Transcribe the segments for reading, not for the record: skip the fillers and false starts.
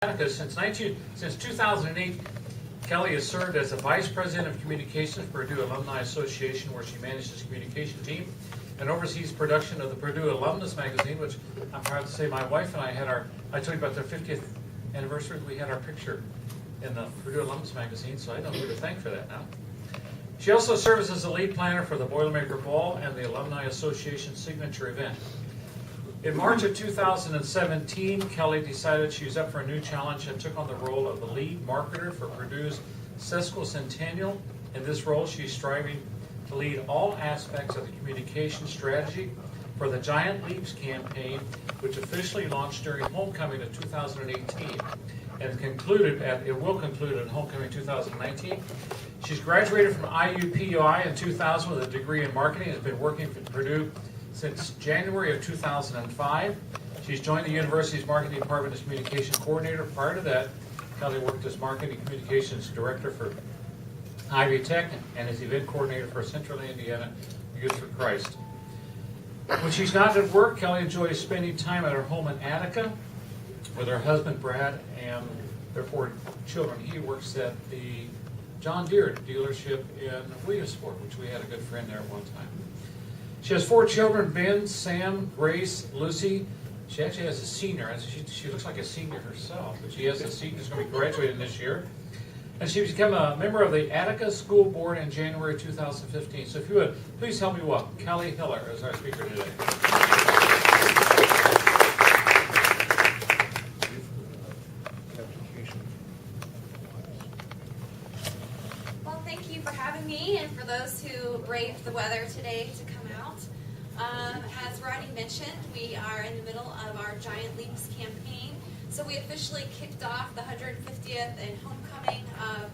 Since 2008, Kelly has served as the Vice President of Communications for Purdue Alumni Association, where she manages the communication team and oversees production of the Purdue Alumnus magazine, which I'm proud to say my wife and I had I told you about their 50th anniversary, we had our picture in the Purdue Alumnus magazine, so I know who to thank for that now. She also serves as the lead planner for the Boilermaker Ball and the Alumni Association signature event. In March of 2017, Kelly decided she was up for a new challenge and took on the role of the lead marketer for Purdue's Sesquicentennial. In this role, she's striving to lead all aspects of the communication strategy for the Giant Leaps campaign, which officially launched during homecoming of 2018 and it will conclude at homecoming 2019. She's graduated from IUPUI in 2000 with a degree in marketing and has been working for Purdue since January of 2005. She's joined the university's marketing department as communication coordinator. Prior to that, Kelly worked as marketing communications director for Ivy Tech and as event coordinator for Central Indiana Youth for Christ. When she's not at work, Kelly enjoys spending time at her home in Attica with her husband Brad and their 4 children. He works at the John Deere dealership in Williamsport, which we had a good friend there at one time. She has 4 children: Ben, Sam, Grace, Lucy. She actually has a senior. She looks like a senior herself, but she has a senior who's going to be graduating this year. And she became a member of the Attica School Board in January 2015. So if you would, please help me welcome Kelly Hiller as our speaker today. Well, thank you for having me and for those who braved the weather today to come out. As Rodney mentioned, we are in the middle of our Giant Leaps campaign. So we officially kicked off the 150th and homecoming of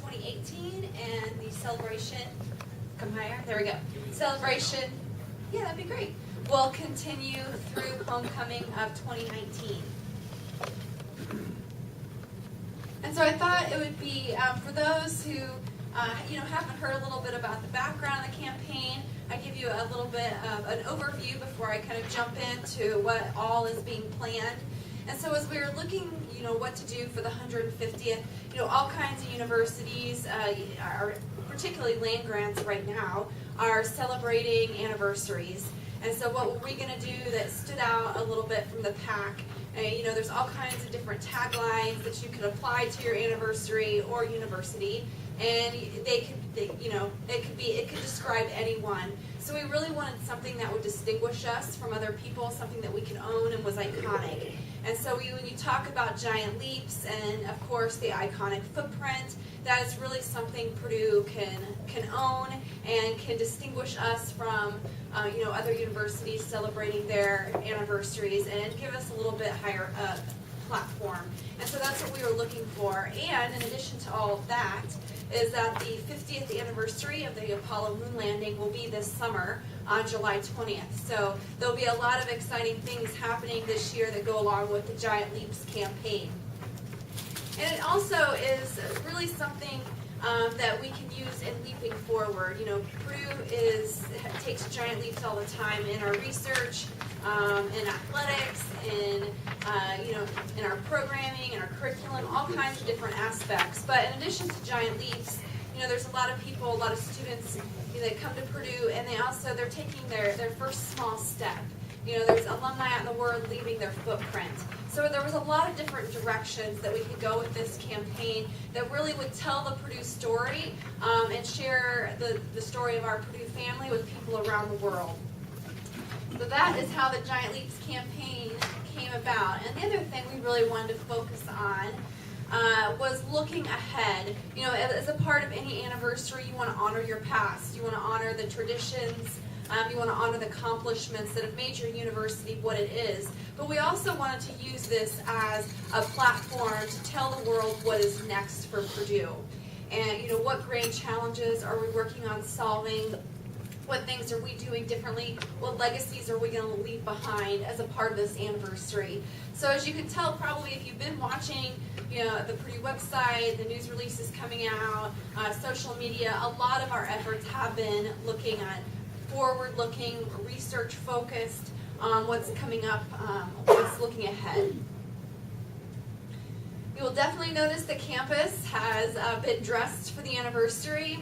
2018, and the celebration, come higher, there we go, celebration, yeah, that'd be great, will continue through homecoming of 2019. And so I thought it would be, for those who haven't heard a little bit about the background of the campaign, I give you a little bit of an overview before I kind of jump into what all is being planned. And so as we were looking, what to do for the 150th, all kinds of universities, are, particularly land grants right now, are celebrating anniversaries. And so what were we going to do that stood out a little bit from the pack? There's all kinds of different taglines that you could apply to your anniversary or university, and it could describe anyone. So we really wanted something that would distinguish us from other people, something that we could own and was iconic. And so when you talk about Giant Leaps and, of course, the iconic footprint, that is really something Purdue can own and can distinguish us from other universities celebrating their anniversaries and give us a little bit higher up platform. And so that's what we were looking for. And in addition to all of that, is that the 50th anniversary of the Apollo moon landing will be this summer on July 20th. So there'll be a lot of exciting things happening this year that go along with the Giant Leaps campaign. And it also is really something that we can use in leaping forward. Purdue takes giant leaps all the time in our research, in athletics, in our programming, in our curriculum, all kinds of different aspects. But in addition to giant leaps, there's a lot of people, a lot of students that come to Purdue, and they're taking their first small step. There's alumni out in the world leaving their footprint. So there was a lot of different directions that we could go with this campaign that really would tell the Purdue story and share the story of our Purdue family with people around the world. So that is how the Giant Leaps campaign came about. And the other thing we really wanted to focus on was looking ahead. As a part of any anniversary, you want to honor your past. You want to honor the traditions. You want to honor the accomplishments that have made your university what it is. But we also wanted to use this as a platform to tell the world what is next for Purdue. And, what grand challenges are we working on solving? What things are we doing differently? What legacies are we going to leave behind as a part of this anniversary? So as you can tell, probably if you've been watching the Purdue website, the news releases coming out, social media, a lot of our efforts have been looking at forward-looking, research-focused on what's coming up, what's looking ahead. You will definitely notice the campus has been dressed for the anniversary.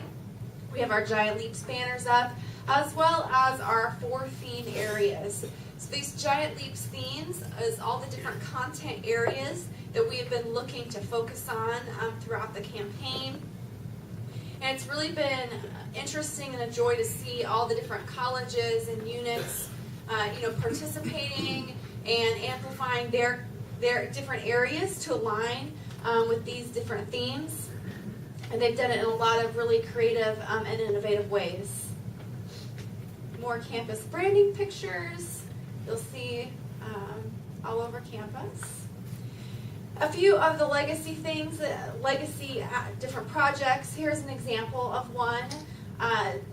We have our Giant Leaps banners up, as well as our 4 theme areas. So these Giant Leaps themes is all the different content areas that we have been looking to focus on throughout the campaign. And it's really been interesting and a joy to see all the different colleges and units participating and amplifying their different areas to align with these different themes. And they've done it in a lot of really creative and innovative ways. More campus branding pictures you'll see all over campus. A few of the legacy things, different projects. Here's an example of one.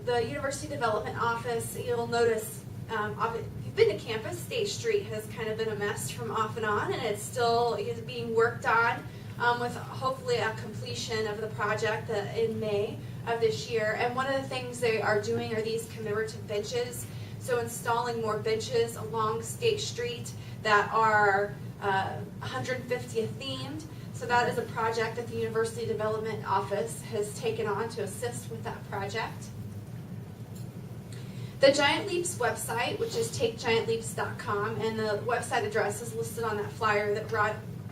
The University Development Office, you'll notice, if you've been to campus, State Street has kind of been a mess from off and on, and it's still being worked on with hopefully a completion of the project in May of this year. And one of the things they are doing are these commemorative benches. So installing more benches along State Street that are 150th themed. So that is a project that the University Development Office has taken on to assist with that project. The Giant Leaps website, which is takegiantleaps.com, and the website address is listed on that flyer that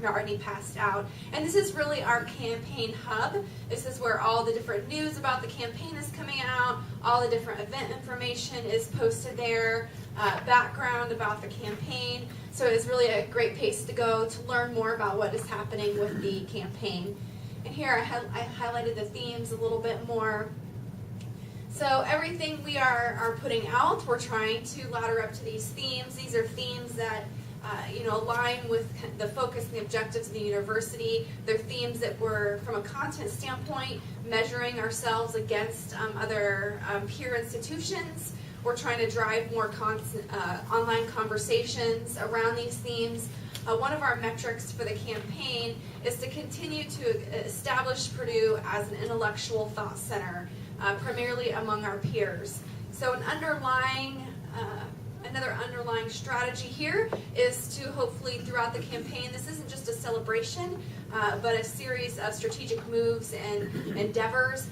Rodney passed out. And this is really our campaign hub. This is where all the different news about the campaign is coming out, all the different event information is posted there, background about the campaign. So it's really a great place to go to learn more about what is happening with the campaign. And here I highlighted the themes a little bit more. So everything we are putting out, we're trying to ladder up to these themes. These are themes that align with the focus and the objectives of the university. They're themes that we're, from a content standpoint, measuring ourselves against other peer institutions. We're trying to drive more online conversations around these themes. One of our metrics for the campaign is to continue to establish Purdue as an intellectual thought center, primarily among our peers. So another underlying strategy here is to hopefully throughout the campaign, this isn't just a celebration, but a series of strategic moves and endeavors.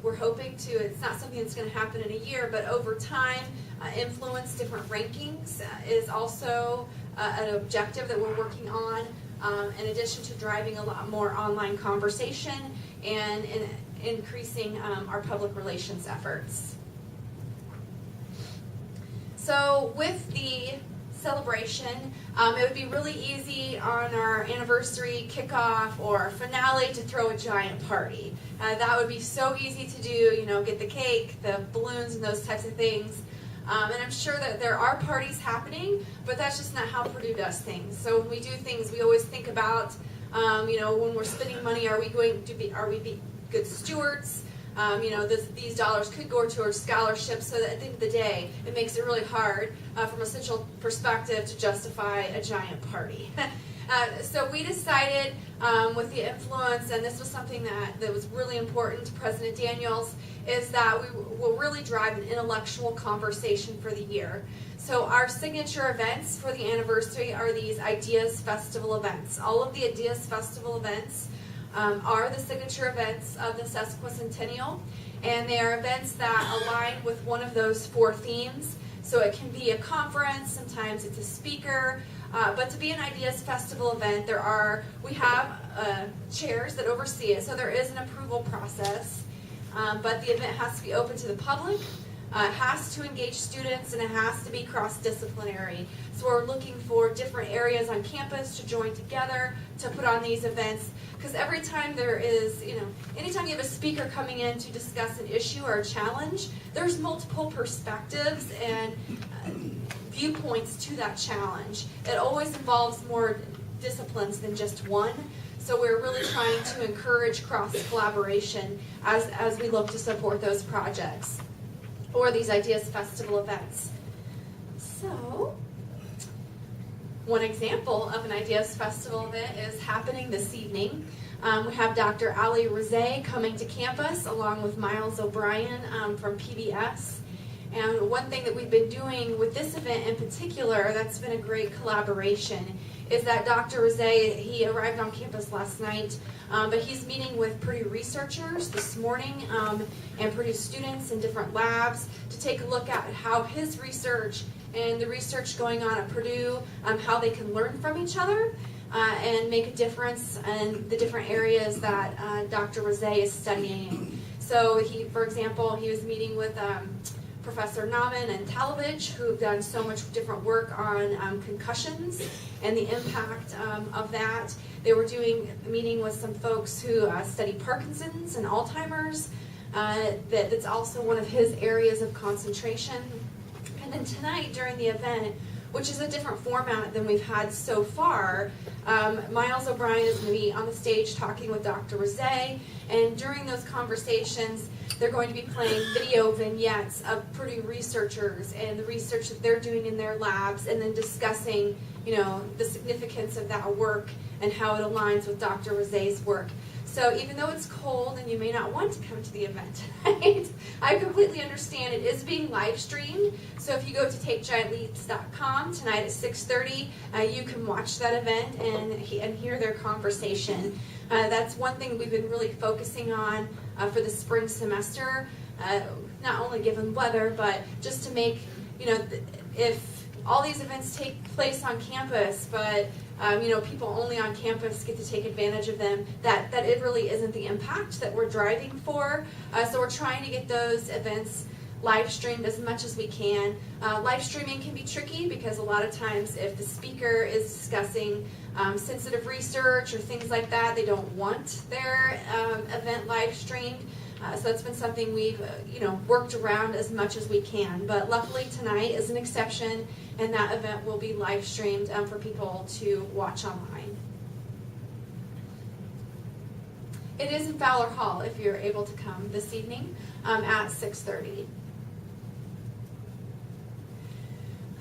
We're hoping to, it's not something that's going to happen in a year, but over time, influence different rankings is also an objective that we're working on, in addition to driving a lot more online conversation and increasing our public relations efforts. So with the celebration, it would be really easy on our anniversary kickoff or finale to throw a giant party. That would be so easy to do, get the cake, the balloons, and those types of things. And I'm sure that there are parties happening, but that's just not how Purdue does things. So when we do things, we always think about, when we're spending money, are we good stewards? These dollars could go towards scholarships, so that at the end of the day, it makes it really hard from a social perspective to justify a giant party. So we decided with the influence, and this was something that was really important to President Daniels, is that we will really drive an intellectual conversation for the year. So our signature events for the anniversary are these Ideas Festival events. All of the Ideas Festival events are the signature events of the Sesquicentennial, and they are events that align with one of those 4 themes. So it can be a conference, sometimes it's a speaker, but to be an Ideas Festival event, we have chairs that oversee it, so there is an approval process, but the event has to be open to the public. It has to engage students, and it has to be cross-disciplinary. So we're looking for different areas on campus to join together to put on these events, because every time there is, anytime you have a speaker coming in to discuss an issue or a challenge, there's multiple perspectives and viewpoints to that challenge. It always involves more disciplines than just one. So we're really trying to encourage cross-collaboration as we look to support those projects or these Ideas Festival events. So, one example of an Ideas Festival event is happening this evening. We have Dr. Ali Rizé coming to campus along with Miles O'Brien from PBS. And one thing that we've been doing with this event in particular that's been a great collaboration is that Dr. Rosé, he arrived on campus last night, but he's meeting with Purdue researchers this morning and Purdue students in different labs to take a look at how his research and the research going on at Purdue, how they can learn from each other and make a difference in the different areas that Dr. Rosé is studying. So for example, he was meeting with Professor Nauman and Talovich, who have done so much different work on concussions and the impact of that. They were meeting with some folks who study Parkinson's and Alzheimer's. That's also one of his areas of concentration. And then tonight during the event, which is a different format than we've had so far, Miles O'Brien is going to be on the stage talking with Dr. Rosé, and during those conversations, they're going to be playing video vignettes of Purdue researchers and the research that they're doing in their labs, and then discussing, the significance of that work and how it aligns with Dr. Rosé's work. So even though it's cold and you may not want to come to the event tonight, I completely understand it is being live streamed. So if you go to takegiantleaps.com tonight at 6:30, you can watch that event and hear their conversation. That's one thing we've been really focusing on for the spring semester, not only given weather, but just to make, if all these events take place on campus, but people only on campus get to take advantage of them, that it really isn't the impact that we're driving for. So we're trying to get those events live streamed as much as we can. Live streaming can be tricky because a lot of times if the speaker is discussing sensitive research or things like that, they don't want their event live streamed. So that's been something we've worked around as much as we can. But luckily tonight is an exception, and that event will be live streamed for people to watch online. It is in Fowler Hall if you're able to come this evening at 6:30.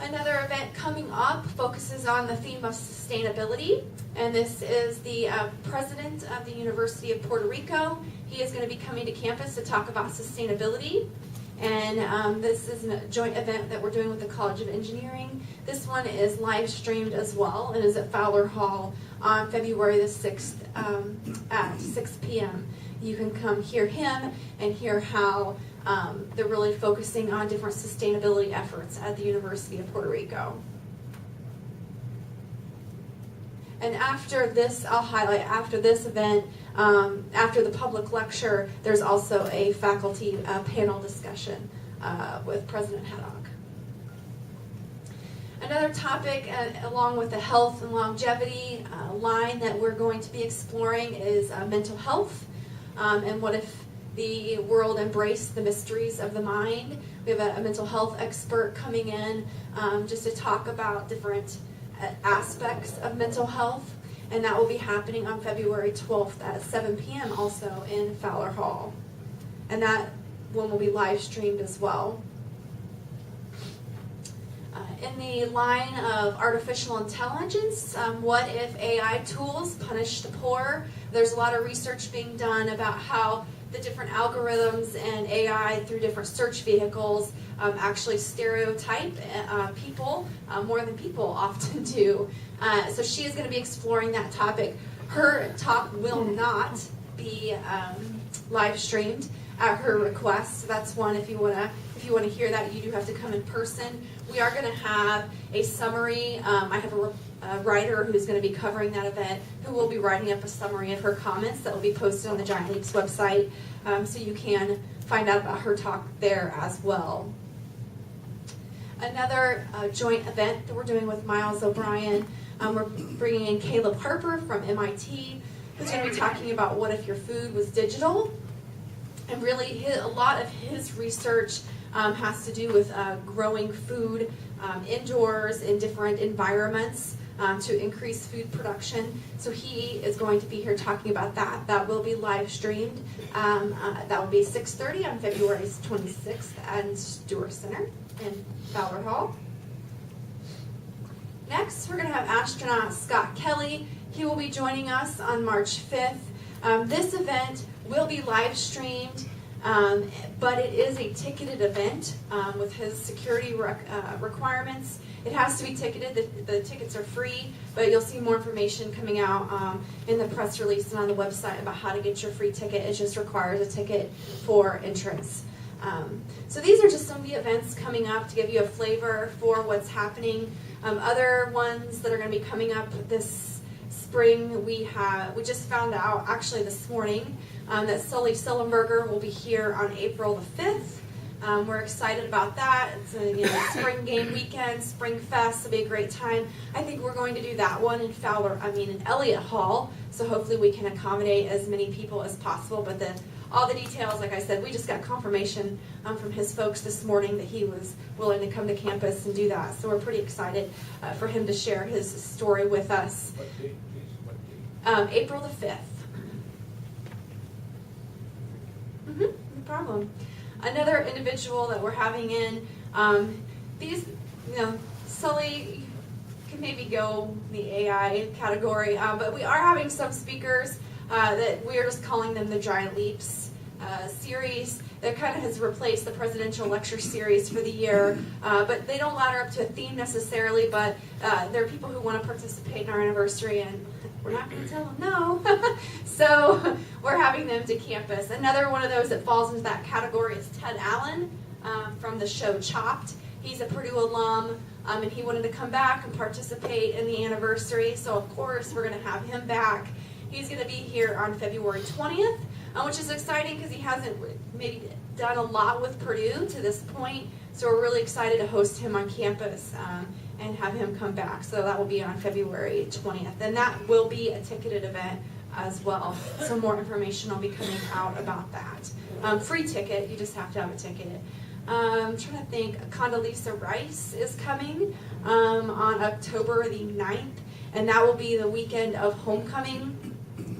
Another event coming up focuses on the theme of sustainability, and this is the president of the University of Puerto Rico. He is going to be coming to campus to talk about sustainability, and this is a joint event that we're doing with the College of Engineering. This one is live streamed as well and is at Fowler Hall on February the 6th at 6 p.m. You can come hear him and hear how they're really focusing on different sustainability efforts at the University of Puerto Rico. And after this, I'll highlight, after this event, after the public lecture, there's also a faculty panel discussion with President Haddock. Another topic, along with the health and longevity line that we're going to be exploring is mental health, and what if the world embraced the mysteries of the mind. We have a mental health expert coming in just to talk about different aspects of mental health, and that will be happening on February 12th at 7 p.m. also in Fowler Hall. And that one will be live streamed as well. In the line of artificial intelligence, what if AI tools punish the poor? There's a lot of research being done about how the different algorithms and AI through different search vehicles actually stereotype people more than people often do. So she is going to be exploring that topic. Her talk will not be live streamed at her request. So that's one, if you want to hear that, you do have to come in person. We are going to have a summary. I have a writer who's going to be covering that event, who will be writing up a summary of her comments that will be posted on the Giant Leaps website, so you can find out about her talk there as well. Another joint event that we're doing with Miles O'Brien, we're bringing in Caleb Harper from MIT, who's going to be talking about what if your food was digital. And really, a lot of his research has to do with growing food indoors in different environments to increase food production. So he is going to be here talking about that. That will be live streamed. That will be 6:30 on February 26th at Stewart Center in Fowler Hall. Next, we're going to have astronaut Scott Kelly. He will be joining us on March 5th. This event will be live streamed. But it is a ticketed event with his security requirements. It has to be ticketed. The tickets are free, but you'll see more information coming out in the press release and on the website about how to get your free ticket. It just requires a ticket for entrance. So these are just some of the events coming up to give you a flavor for what's happening. Other ones that are going to be coming up this spring, we just found out actually this morning that Sully Sullenberger will be here on April the 5th. We're excited about that. It's a spring game weekend, Spring Fest. It'll be a great time. I think we're going to do that one in in Elliott Hall. So hopefully we can accommodate as many people as possible. But all the details, like I said, we just got confirmation from his folks this morning that he was willing to come to campus and do that. So we're pretty excited for him to share his story with us. What date, please? What date? April the 5th. No problem. Another individual that we're having in, Sully can maybe go the AI category, but we are having some speakers that we are just calling them the Giant Leaps series that kind of has replaced the presidential lecture series for the year, but they don't ladder up to a theme necessarily, but there are people who want to participate in our anniversary, and we're not going to tell them no. So we're having them to campus. Another one of those that falls into that category is Ted Allen from the show Chopped. He's a Purdue alum, and he wanted to come back and participate in the anniversary, so of course we're going to have him back. He's going to be here on February 20th, which is exciting because he hasn't maybe done a lot with Purdue to this point, so we're really excited to host him on campus and have him come back. So that will be on February 20th, and that will be a ticketed event as well. So more information will be coming out about that. Free ticket, you just have to have a ticket. I'm trying to think, Condoleezza Rice is coming on October the 9th, and that will be the weekend of homecoming.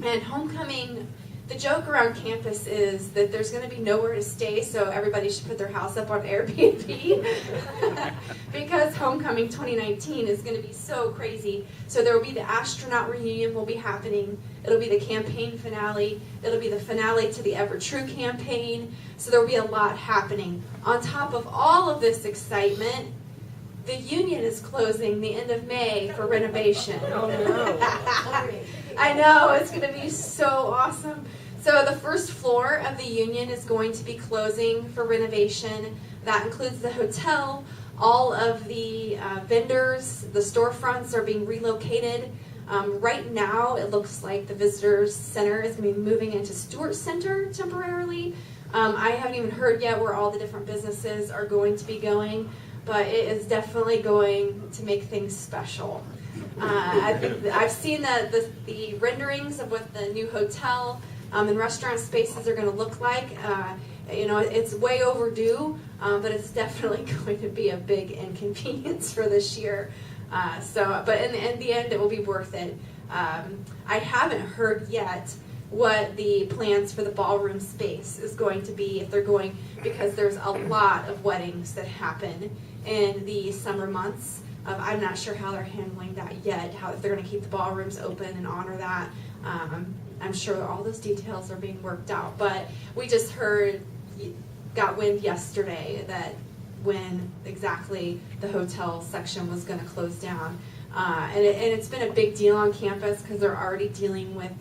And homecoming, the joke around campus is that there's going to be nowhere to stay, so everybody should put their house up on Airbnb because homecoming 2019 is going to be so crazy. So there will be the astronaut reunion will be happening. It'll be the campaign finale. It'll be the finale to the Ever True campaign. So there will be a lot happening. On top of all of this excitement, the union is closing the end of May for renovation. Oh no. I know, it's going to be so awesome. So the first floor of the union is going to be closing for renovation. That includes the hotel. All of the vendors, the storefronts are being relocated. Right now, it looks like the visitors center is going to be moving into Stewart Center temporarily. I haven't even heard yet where all the different businesses are going to be going, but it is definitely going to make things special. I've seen the renderings of what the new hotel and restaurant spaces are going to look like. It's way overdue, but it's definitely going to be a big inconvenience for this year. But in the end, it will be worth it. I haven't heard yet what the plans for the ballroom space is going to be, if they're going, because there's a lot of weddings that happen in the summer months. I'm not sure how they're handling that yet, if they're going to keep the ballrooms open and honor that. I'm sure all those details are being worked out, but we just got wind yesterday that when exactly the hotel section was going to close down. And it's been a big deal on campus because they're already dealing with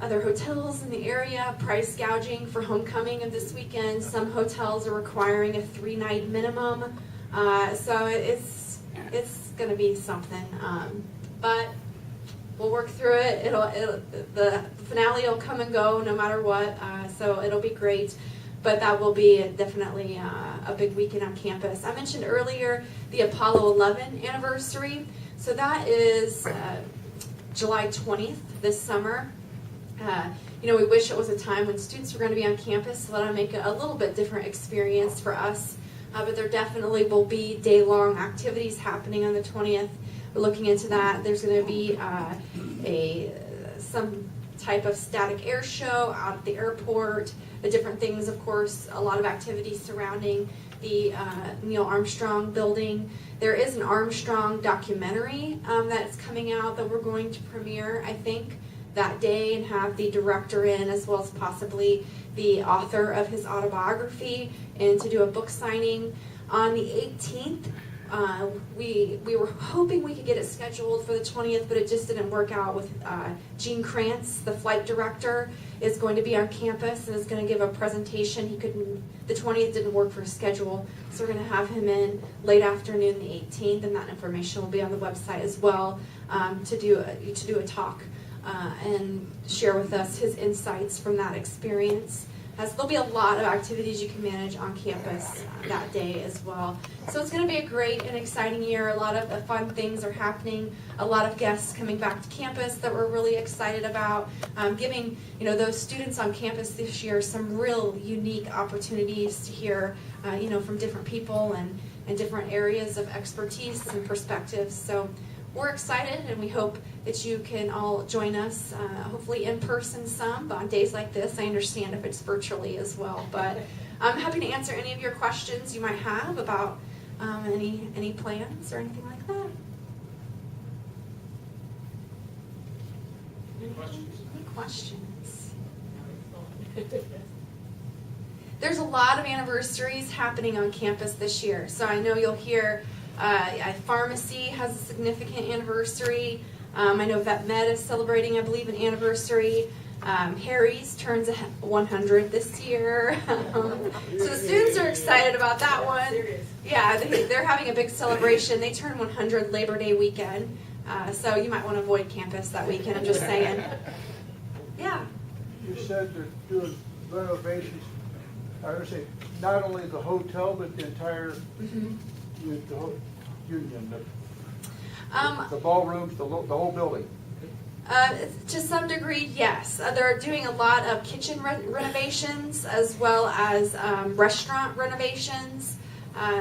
other hotels in the area, price gouging for homecoming of this weekend. Some hotels are requiring a 3-night minimum. So it's going to be something. But we'll work through it. The finale will come and go no matter what. So it'll be great. But that will be definitely a big weekend on campus. I mentioned earlier the Apollo 11 anniversary. So that is July 20th this summer. We wish it was a time when students were going to be on campus, so that'll make it a little bit different experience for us. But there definitely will be day-long activities happening on the 20th. We're looking into that. There's going to be some type of static air show out at the airport, the different things, of course, a lot of activities surrounding the Neil Armstrong building. There is an Armstrong documentary that's coming out that we're going to premiere, I think, that day and have the director in, as well as possibly the author of his autobiography, and to do a book signing on the 18th. We were hoping we could get it scheduled for the 20th, but it just didn't work out with Gene Krantz, the flight director, is going to be on campus and is going to give a presentation. The 20th didn't work for his schedule, so we're going to have him in late afternoon, the 18th, and that information will be on the website as well, to do a talk and share with us his insights from that experience. So there'll be a lot of activities you can manage on campus that day as well. So it's going to be a great and exciting year. A lot of the fun things are happening. A lot of guests coming back to campus that we're really excited about. Giving those students on campus this year some real unique opportunities to hear from different people and different areas of expertise and perspectives. So we're excited, and we hope that you can all join us, hopefully in person some, but on days like this, I understand if it's virtually as well. But I'm happy to answer any of your questions you might have about any plans or anything like that. Any questions? Any questions? There's a lot of anniversaries happening on campus this year, so I know you'll hear pharmacy has a significant anniversary. I know Vet Med is celebrating, I believe, an anniversary. Harry's turns 100 this year. So the students are excited about that one. Yeah, they're having a big celebration. They turn 100 Labor Day weekend. So you might want to avoid campus that weekend, I'm just saying. Yeah. You said they're doing renovations, I would say, not only the hotel, but the entire the whole union, the ballrooms, the whole building. To some degree, yes. They're doing a lot of kitchen renovations as well as restaurant renovations.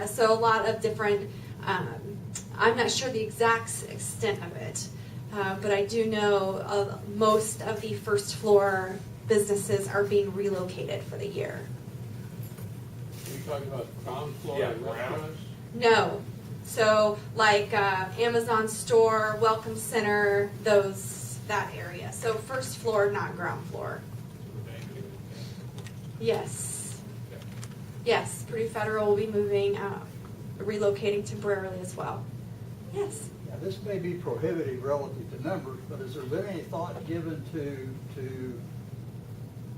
So a lot of different, I'm not sure the exact extent of it, but I do know most of the first floor businesses are being relocated for the year. Are you talking about ground floor restaurants? No. So like Amazon store, Welcome Center, that area. So first floor, not ground floor. Yes. Yes, Purdue Federal will be moving, relocating temporarily as well. Yes. Now, this may be prohibitive relative to numbers, but has there been any thought given to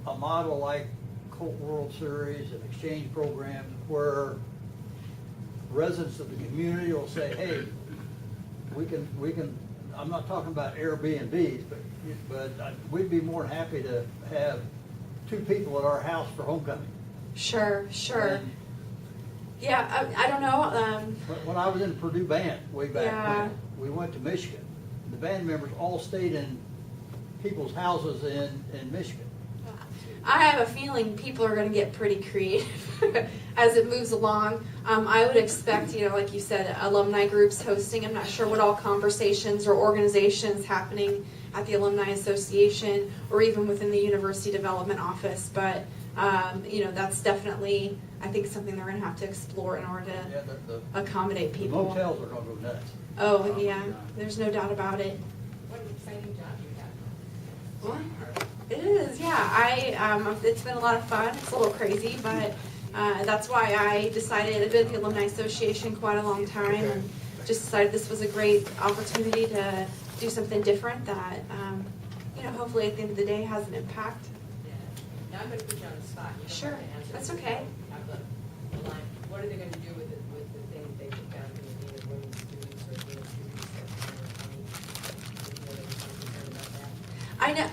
a model like Colt World Series and exchange programs where residents of the community will say, hey, we can, I'm not talking about Airbnbs, but we'd be more than happy to have 2 people at our house for homecoming. Sure. And Yeah, I don't know. when I was in Purdue band way back Yeah. when, we went to Michigan. The band members all stayed in people's houses in Michigan. I have a feeling people are going to get pretty creative as it moves along. I would expect, like you said, alumni groups hosting. I'm not sure what all conversations or organizations happening at the Alumni Association or even within the University Development Office. But, that's definitely, I think, something they're going to have to explore in order to accommodate The people. motels are gonna go nuts. Oh, yeah. There's no doubt about it. What an exciting job you have. Well, it is, yeah. It's been a lot of fun. It's a little crazy, but that's why I decided, I've been at the Alumni Association quite a long time, and just decided this was a great opportunity to do something different that, hopefully at the end of the day has an impact. Yeah. Now I'm going to put you on the spot. You don't Sure, have to answer that's this. okay. Have the line. What are they going to do with the thing that they took down from the Dean of Women's Students or Dean of Students at Senior County? Is there something about that? I know,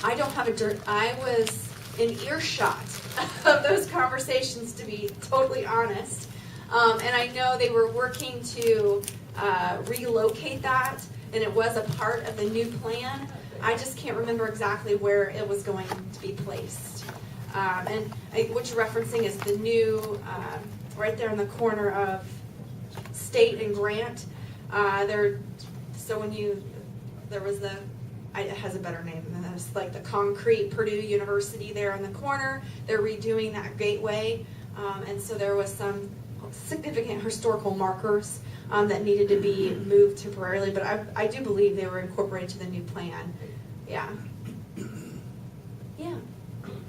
I don't have I was in earshot of those conversations, to be totally honest. And I know they were working to relocate that, and it was a part of the new plan. I just can't remember exactly where it was going to be placed. And what you're referencing is the new, right there in the corner of State and Grant. There was it has a better name than this, like the concrete Purdue University there in the corner. They're redoing that gateway. And so there was some significant historical markers that needed to be moved temporarily, but I do believe they were incorporated to the new plan. Yeah. Yeah.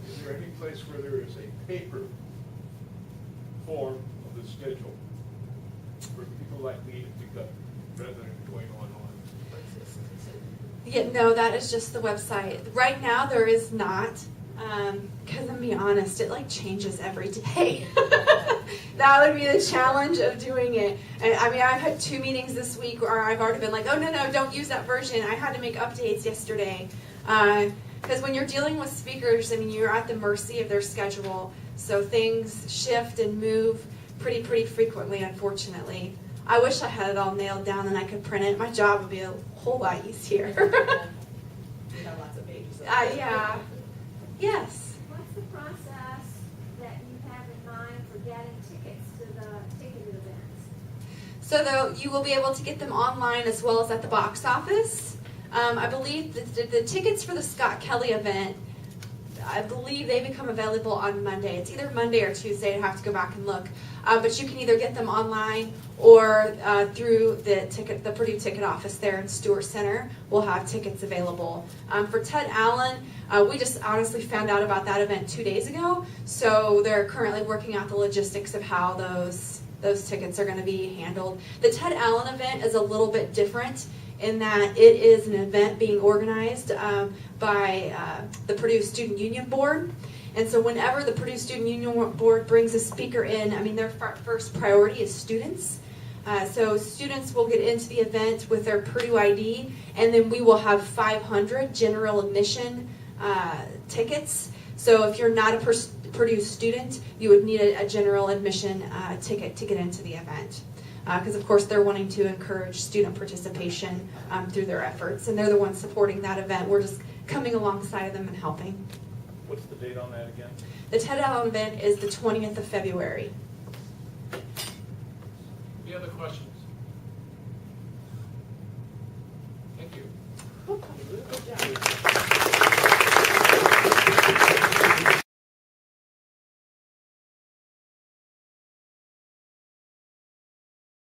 Is there any place where there is a paper form of the schedule for people like me to pick up rather than going online? Yeah, no, that is just the website. Right now, there is not, because I'm being honest, it like changes every day. That would be the challenge of doing it. And I mean, I've had 2 meetings this week where I've already been like, oh, no, don't use that version. I had to make updates yesterday. Because when you're dealing with speakers, I mean, you're at the mercy of their schedule. So things shift and move pretty frequently, unfortunately. I wish I had it all nailed down and I could print it. My job would be a whole lot easier. We have lots of pages. Yeah. Yes. What's the process that you have in mind for getting tickets to the ticketed events? So you will be able to get them online as well as at the box office. I believe the tickets for the Scott Kelly event, I believe they become available on Monday. It's either Monday or Tuesday. I have to go back and look. But you can either get them online or through the Purdue ticket office there in Stewart Center. We'll have tickets available. For Ted Allen, we just honestly found out about that event 2 days ago. So they're currently working out the logistics of how those tickets are going to be handled. The Ted Allen event is a little bit different in that it is an event being organized by the Purdue Student Union Board. And so whenever the Purdue Student Union Board brings a speaker in, I mean, their first priority is students. So students will get into the event with their Purdue ID, and then we will have 500 general admission tickets. So if you're not a Purdue student, you would need a general admission ticket to get into the event. Because, of course, they're wanting to encourage student participation through their efforts. And they're the ones supporting that event. We're just coming alongside them and helping. What's the date on that again? The Ted Allen event is the 20th of February. Any other questions? Thank you. Good job.